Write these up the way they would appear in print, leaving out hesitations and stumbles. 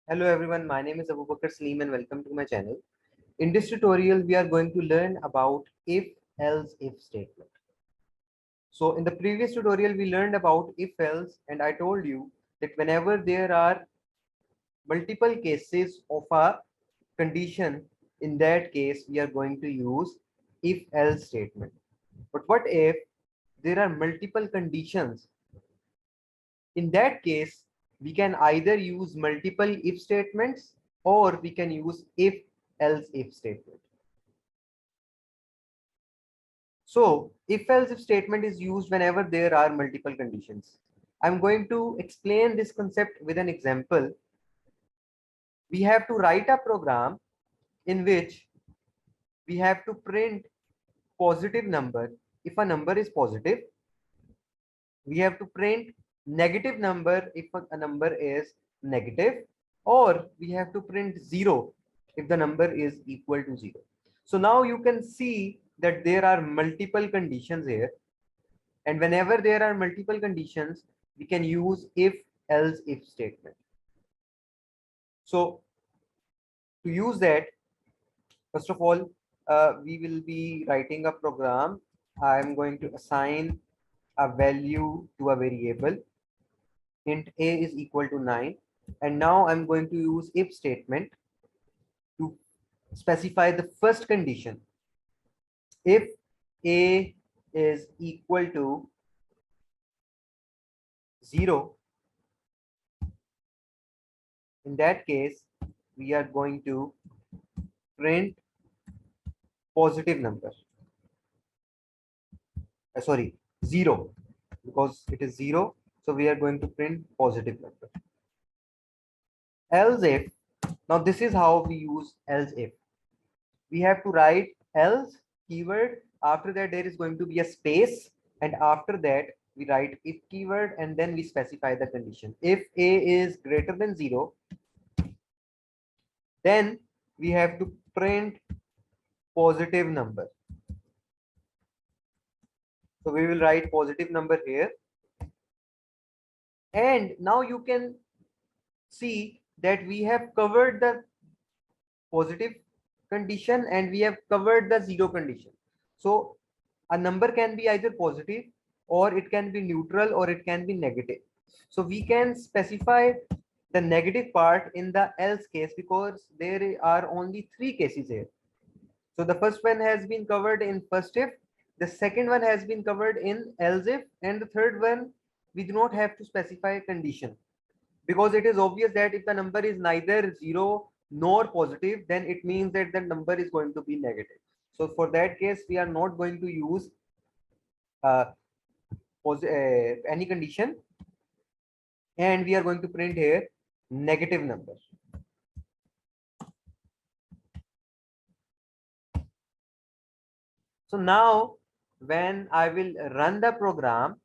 Hello everyone, my name is Abubakar Salim and welcome to my channel. In this tutorial, we are going to learn about if-else-if statement. So in the previous tutorial, we learned about if-else and I told you that whenever there are multiple cases of a condition, in that case, we are going to use if-else statement. But what if there are multiple conditions? In that case, we can either use multiple if statements or we can use if else if statement. So if else if statement is used whenever there are multiple conditions. I'm going to explain this concept with an example. We have to write a program in which we have to print positive number. If a number is positive, we have to print negative number if a number is negative, or we have to print 0 if the number is equal to 0. So now you can see that there are multiple conditions here, and whenever there are multiple conditions, we can use if else if statement. So to use that, first of all, we will be writing a program. I'm going to assign a value to a variable. Int a is equal to 9, and now I'm going to use if statement to specify the first condition. If a is equal to 0, in that case we are going to print positive number, sorry, 0, because it is 0, so we are going to print positive number. Else if, now this is how we use else if. We have to write else keyword, after that there is going to be a space, and after that we write if keyword, and then we specify the condition. If a is greater than 0, then we have to print positive number. So we will write positive number here, and now you can see that we have covered the positive condition and we have covered the 0 condition. So a number can be either positive, or it can be neutral, or it can be negative. So we can specify the negative part in the else case, because there are only 3 cases here. So the first one has been covered in first if, the second one has been covered in else if, and the third one we do not have to specify a condition, because it is obvious that if the number is neither 0 nor positive, then it means that the number is going to be negative. So for that case, we are not going to use uh, any condition, and we are going to print here negative number. So now when I will run the program,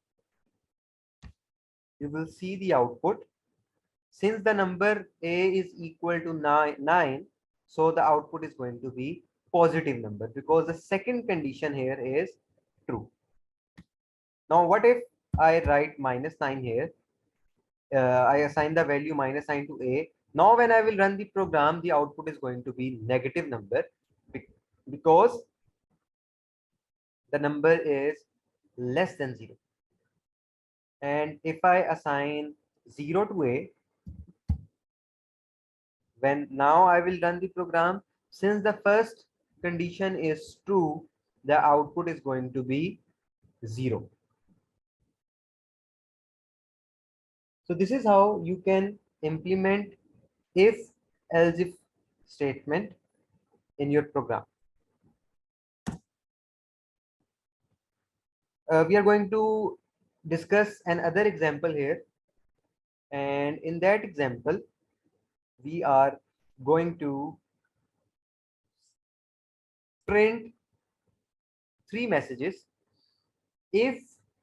you will see the output. Since the number a is equal to 9, so the output is going to be positive number, because the second condition here is true. Now what if I write -9 here? I assign the value -9 to a. Now when I will run the program, the output is going to be negative number, because the number is less than 0. And if I assign 0 to a, when now I will run the program, since the first condition is true, the output is going to be 0. So this is how you can implement if else if statement in your program. We are going to discuss another example here, and in that example we are going to print 3 messages. If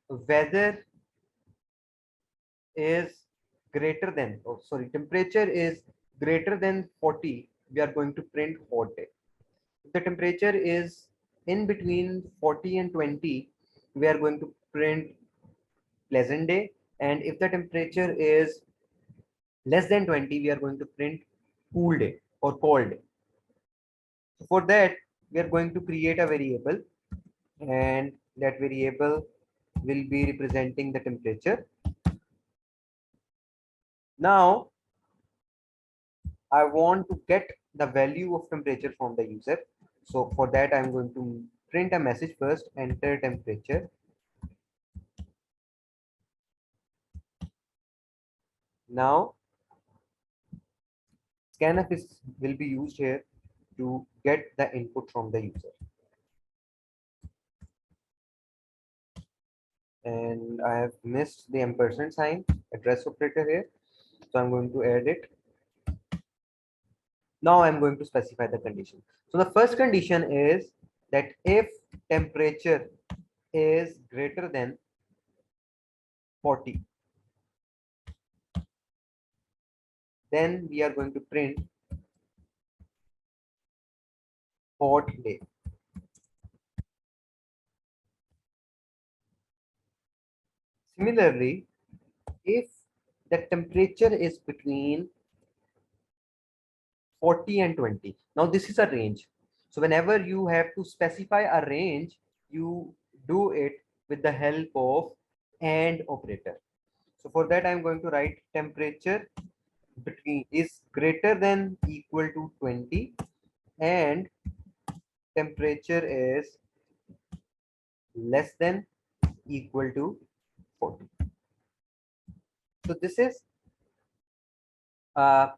weather is greater than, oh sorry, temperature is greater than 40, we are going to print hot day. If the temperature is in between 40 and 20, we are going to print pleasant day. And if the temperature is less than 20, we are going to print cool day or cold day. So for that, we are going to create a variable, and that variable will be representing the temperature. Now, I want to get the value of temperature from the user. So for that, I'm going to print a message first, enter temperature. Now, scanf will be used here to get the input from the user. And I have missed the ampersand sign, address operator here. So I'm going to add it. Now I'm going to specify the condition. So the first condition is that if temperature is greater than 40, then we are going to print hot day. Similarly, if the temperature is between 40 and 20, now this is a range. So whenever you have to specify a range, you do it with the help of AND operator. So for that, I'm going to write temperature between is greater than equal to 20 and temperature is less than equal to 40. So this is a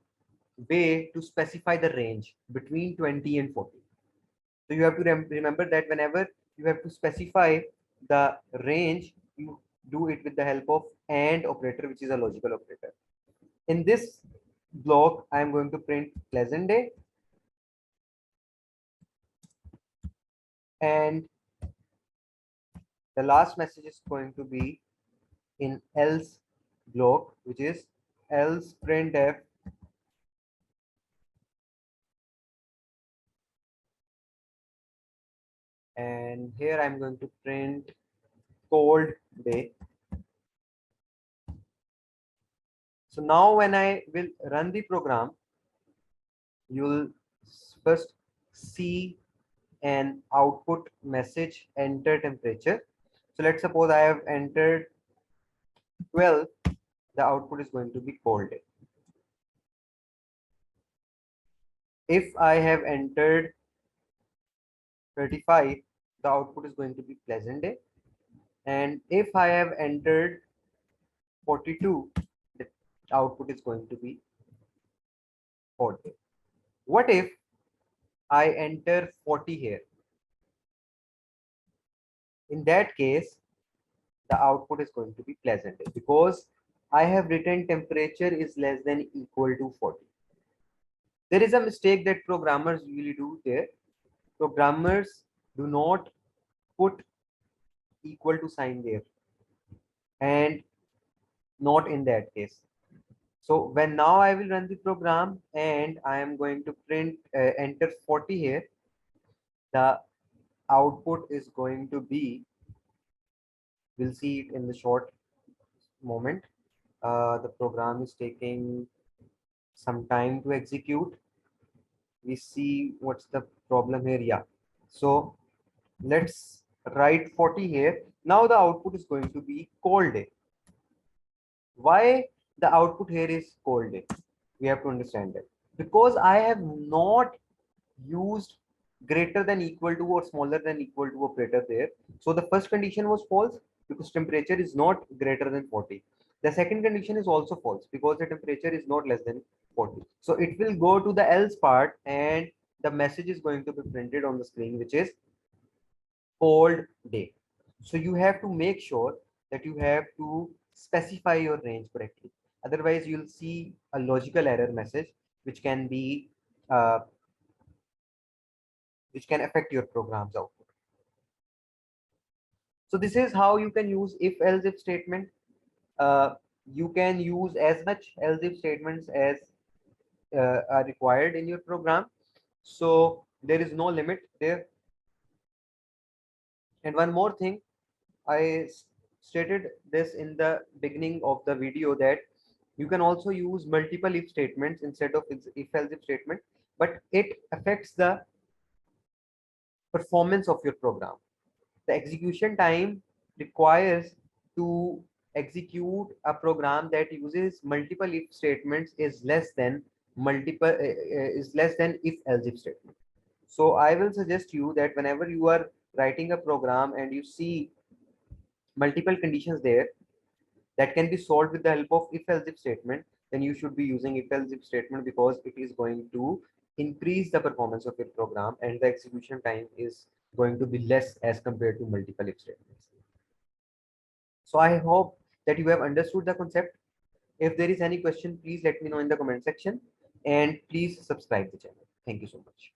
way to specify the range between 20 and 40. So you have to remember that whenever you have to specify the range, you do it with the help of AND operator, which is a logical operator. In this block, I am going to print pleasant day, and the last message is going to be in else block, which is else printf and here I'm going to print cold day. So now when I will run the program, you'll first see an output message enter temperature. So let's suppose I have entered 12, the output is going to be cold day. If I have entered 35, the output is going to be pleasant day. And if I have entered 42, the output is going to be hot day. What if I enter 40 here? In that case, the output is going to be pleasant day because I have written temperature is less than equal to 40. There is a mistake that programmers usually do there. Programmers do not put equal to sign there and not in that case. So when now I will run the program and I am going to print enter 40 here, the output is going to be, we'll see it in the short moment. The program is taking some time to execute. We see what's the problem here. Yeah, so let's write 40 here. Now the output is going to be cold day. Why the output here is cold day? We have to understand that because I have not used greater than equal to or smaller than equal to operator there. So the first condition was false because temperature is not greater than 40. The second condition is also false because the temperature is not less than 40. So it will go to the else part and the message is going to be printed on the screen, which is cold day. So you have to make sure that you have to specify your range correctly. Otherwise, you'll see a logical error message, which can be which can affect your program's output. So this is how you can use if else if statement. You can use as much else if statements as are required in your program. So there is no limit there. And one more thing, I stated this in the beginning of the video that You can also use multiple if statements instead of if else if statement, but it affects the performance of your program. The execution time requires to execute a program that uses multiple if statements is less than if else if statement. So I will suggest you that whenever you are writing a program and you see multiple conditions there that can be solved with the help of if else if statement, then you should be using if else if statement, because it is going to increase the performance of your program and the execution time is going to be less as compared to multiple if statements. So I hope that you have understood the concept. If there is any question, please let me know in the comment section, and please subscribe the channel. Thank you so much.